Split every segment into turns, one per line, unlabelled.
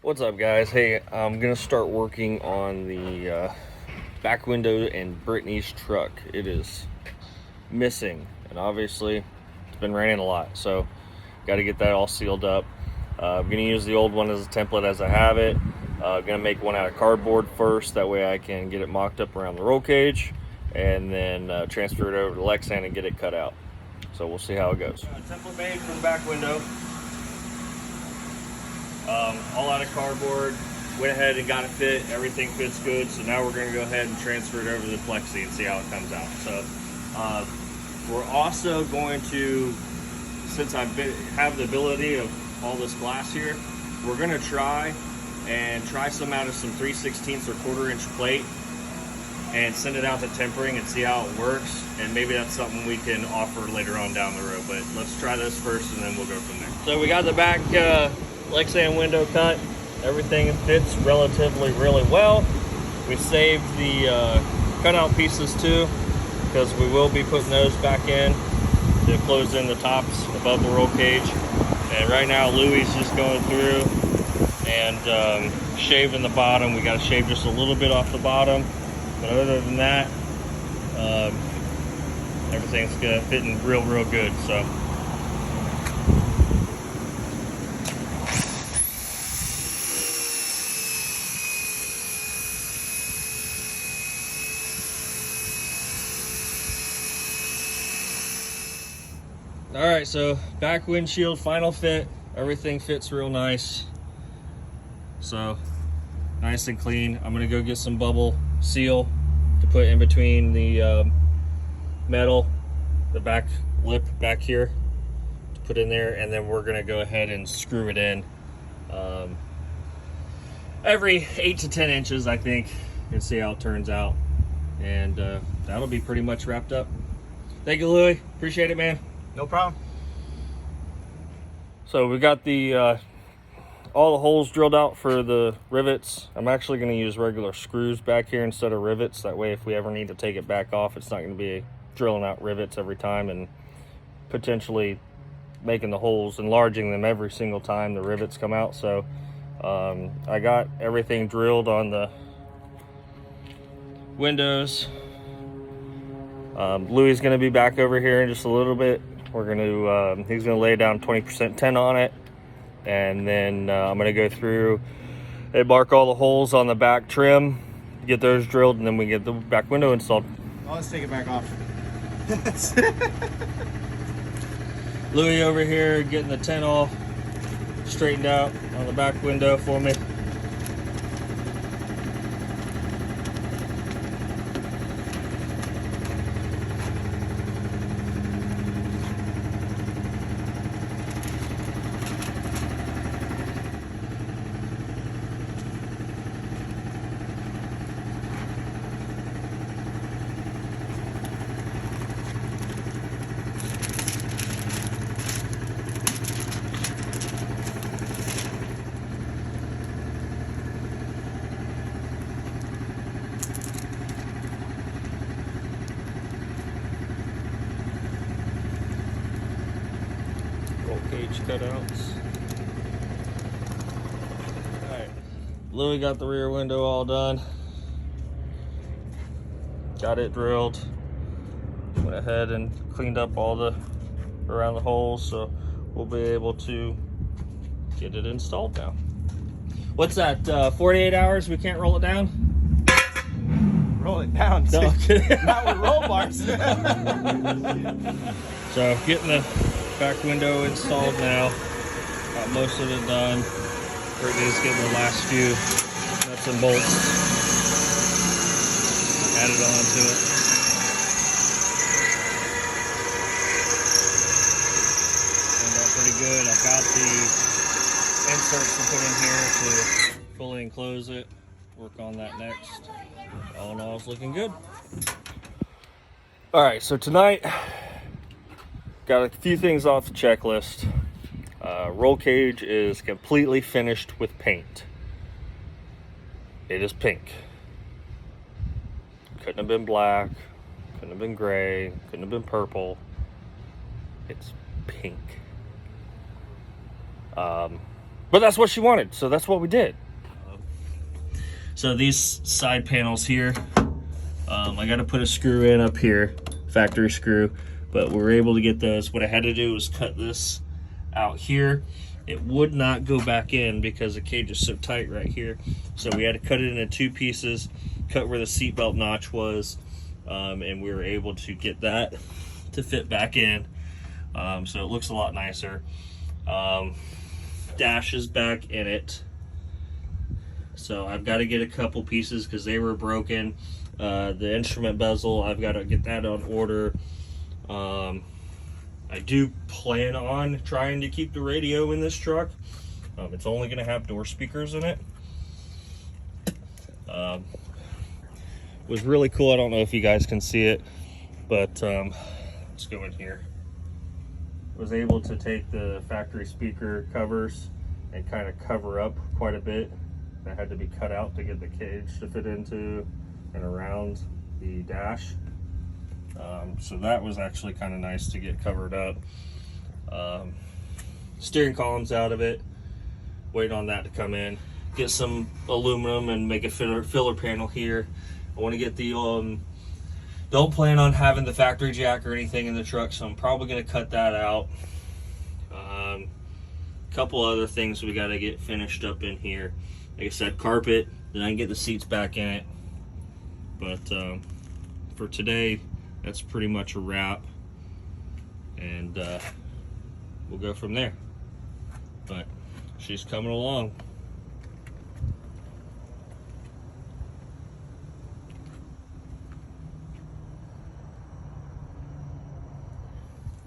What's up, guys? Hey, I'm gonna start working on the back window in Brittany's truck. It is missing, and obviously it's been raining a lot, so got to get that all sealed up. I'm gonna use the old one as a template as I have it. Gonna make one out of cardboard first, that way I can get it mocked up around the roll cage, and then transfer it over to lexan and get it cut out. So we'll see how it goes. Template made for the back window. All out of cardboard. Went ahead and got it fit. Everything fits good. So now we're going to go ahead and transfer it over to the plexi and see how it comes out. So we're also going to, since I have the ability of all this glass here, we're going to try some out of some 3/16 or 1/4 inch plate and send it out to tempering and see how it works. And maybe that's something we can offer later on down the road. But let's try this first and then we'll go from there. So we got the back lexan window cut. Everything fits relatively really well. We saved the cutout pieces too, because we will be putting those back in to close in the tops above the roll cage. And right now Louis is just going through and shaving the bottom. We got to shave just a little bit off the bottom, but other than that, everything's fitting real good. So all right, so back windshield final fit. Everything fits real nice. So nice and clean. I'm gonna go get some bubble seal to put in between the metal, the back lip back here, to put in there, and then we're gonna go ahead and screw it in every 8 to 10 inches, I think, and see how it turns out. And that'll be pretty much wrapped up. Thank you, Louis. Appreciate it, man.
No problem.
So we got the all the holes drilled out for the rivets. I'm actually going to use regular screws back here instead of rivets. That way, if we ever need to take it back off, it's not going to be drilling out rivets every time and potentially making the holes, enlarging them every single time the rivets come out. So I got everything drilled on the windows. Louis is going to be back over here in just a little bit. We're going to, he's going to lay down 20% tin on it. And then I'm going to go through and mark all the holes on the back trim, get those drilled, and then we get the back window installed.
Well, let's take it back off.
Louis over here getting the tin all straightened out on the back window for me. Roll cage cutouts. Alright, Louis got the rear window all done. Got it drilled. Went ahead and cleaned up all the around the holes, so we'll be able to get it installed now. What's that, 48 hours we can't roll it down?
Roll it down.
No,
Not with roll bars.
So getting the back window installed now. Got most of it done. Brittany's getting the last few nuts and bolts added on to it. Turned out pretty good. I've got the inserts to put in here to fully enclose it. Work on that next. All in all, it's looking good. All right, so tonight, got a few things off the checklist. Roll cage is completely finished with paint. It is pink. Couldn't have been black, couldn't have been gray, couldn't have been purple. It's pink. But that's what she wanted, so that's what we did. So these side panels here, I got to put a screw in up here, factory screw, but we were able to get those. What I had to do was cut this out here. It would not go back in because the cage is so tight right here. So we had to cut it into 2 pieces, cut where the seatbelt notch was, and we were able to get that to fit back in. So it looks a lot nicer. Dash is back in it. So I've got to get a couple pieces because they were broken. The instrument bezel, I've got to get that on order. I do plan on trying to keep the radio in this truck. It's only going to have door speakers in it. Was really cool. I don't know if you guys can see it, but let's go in here. Was able to take the factory speaker covers and kind of cover up quite a bit. That had to be cut out to get the cage to fit into and around the dash. So that was actually kind of nice to get covered up. Steering column's out of it. Waiting on that to come in. Get some aluminum and make a filler panel here. I want to get the don't plan on having the factory jack or anything in the truck, so I'm probably going to cut that out. Couple other things we got to get finished up in here. Like I said, carpet, then I can get the seats back in it. But for today, that's pretty much a wrap. And we'll go from there. But she's coming along.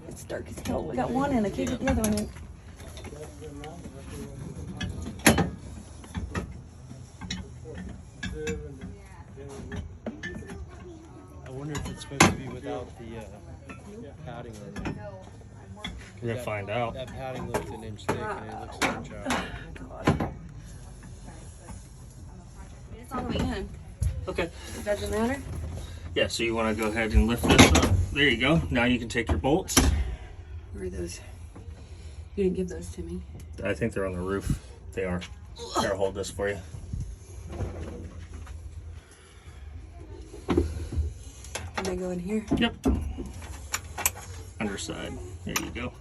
It's dark as hell. We got one in. I can't get the other one in.
I wonder if it's supposed to be without the padding on it.
We're gonna find out.
That padding looked an inch thick and it looks an inch out.
It's all the way in.
Okay.
It doesn't matter.
Yeah, so you want to go ahead and lift this up. There you go. Now you can take your bolts.
Where are those? You didn't give those to me.
I think they're on the roof. They are. Here, I'll hold this for you.
Can they go in here?
Yep. Underside. There you go.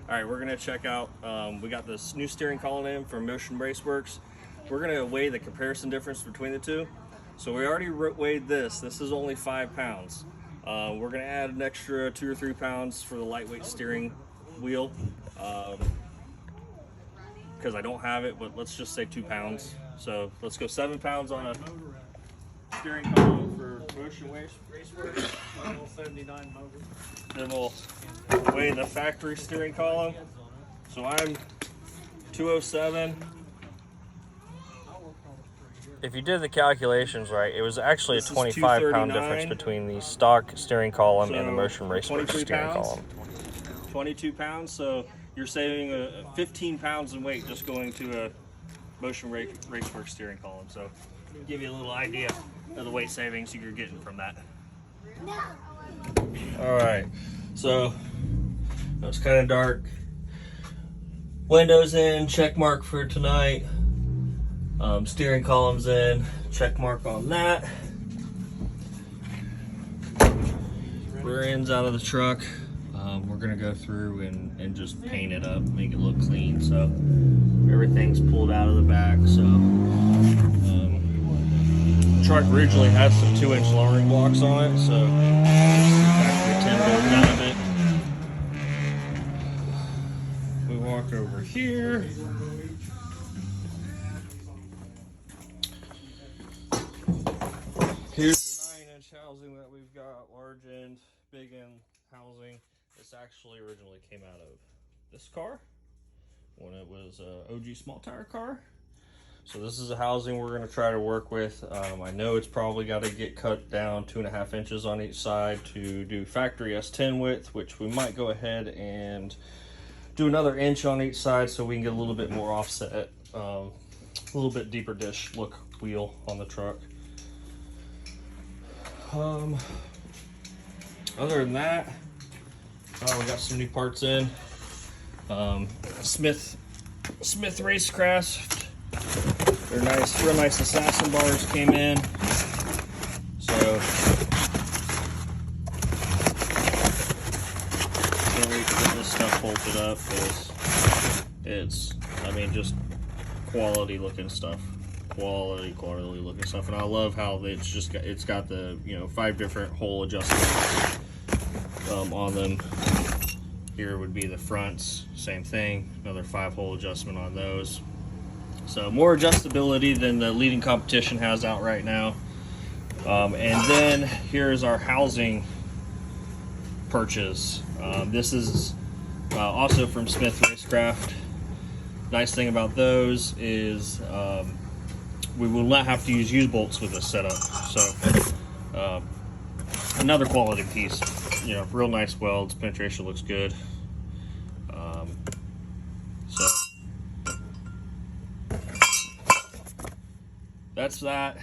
All right, we're gonna check out, we got this new steering column in from Motion Braceworks. We're gonna weigh the comparison difference between the two. So we already weighed this. This is only 5 pounds. We're gonna add an extra 2 or 3 pounds for the lightweight steering wheel. Because I don't have it, but let's just say 2 pounds. So let's go 7 pounds on a steering column for Motion Braceworks.
79 motor.
Then we'll weigh the factory steering column. So I'm 207. If you did the calculations right, it was actually a 25-pound difference between the stock steering column and the Motion Braceworks steering column. 22 pounds, so you're saving 15 pounds in weight just going to a Motion Braceworks steering column. So give you a little idea of the weight savings you're getting from that. All right, so it's kind of dark. Windows in, check mark for tonight. Steering column's in, check mark on that. Rear end's out of the truck. We're gonna go through and just paint it up, make it look clean. So everything's pulled out of the back. So the truck originally had some 2-inch lowering blocks on it, so factory 10 goes out of it. We walk over here. Here's the 9-inch housing that we've got, large end, big end housing. This actually originally came out of this car when it was a OG small tire car. So this is the housing we're going to try to work with. I know it's probably got to get cut down 2.5 inches on each side to do factory S10 width, which we might go ahead and do another inch on each side so we can get a little bit more offset, a little bit deeper dish look wheel on the truck. Other than that, we got some new parts in. Smith Racecraft. They're nice, real nice assassin bars came in. So can't wait to get this stuff bolted up because it's, I mean, just quality looking stuff. Quality looking stuff. And I love how it's got the, you know, 5 different hole adjustments on them. Here would be the fronts, same thing, another 5-hole adjustment on those. So more adjustability than the leading competition has out right now. And then here's our housing purchase. This is also from Smith Racecraft. Nice thing about those is we will not have to use U-bolts with this setup. So another quality piece. You know, real nice welds, penetration looks good. So that's that.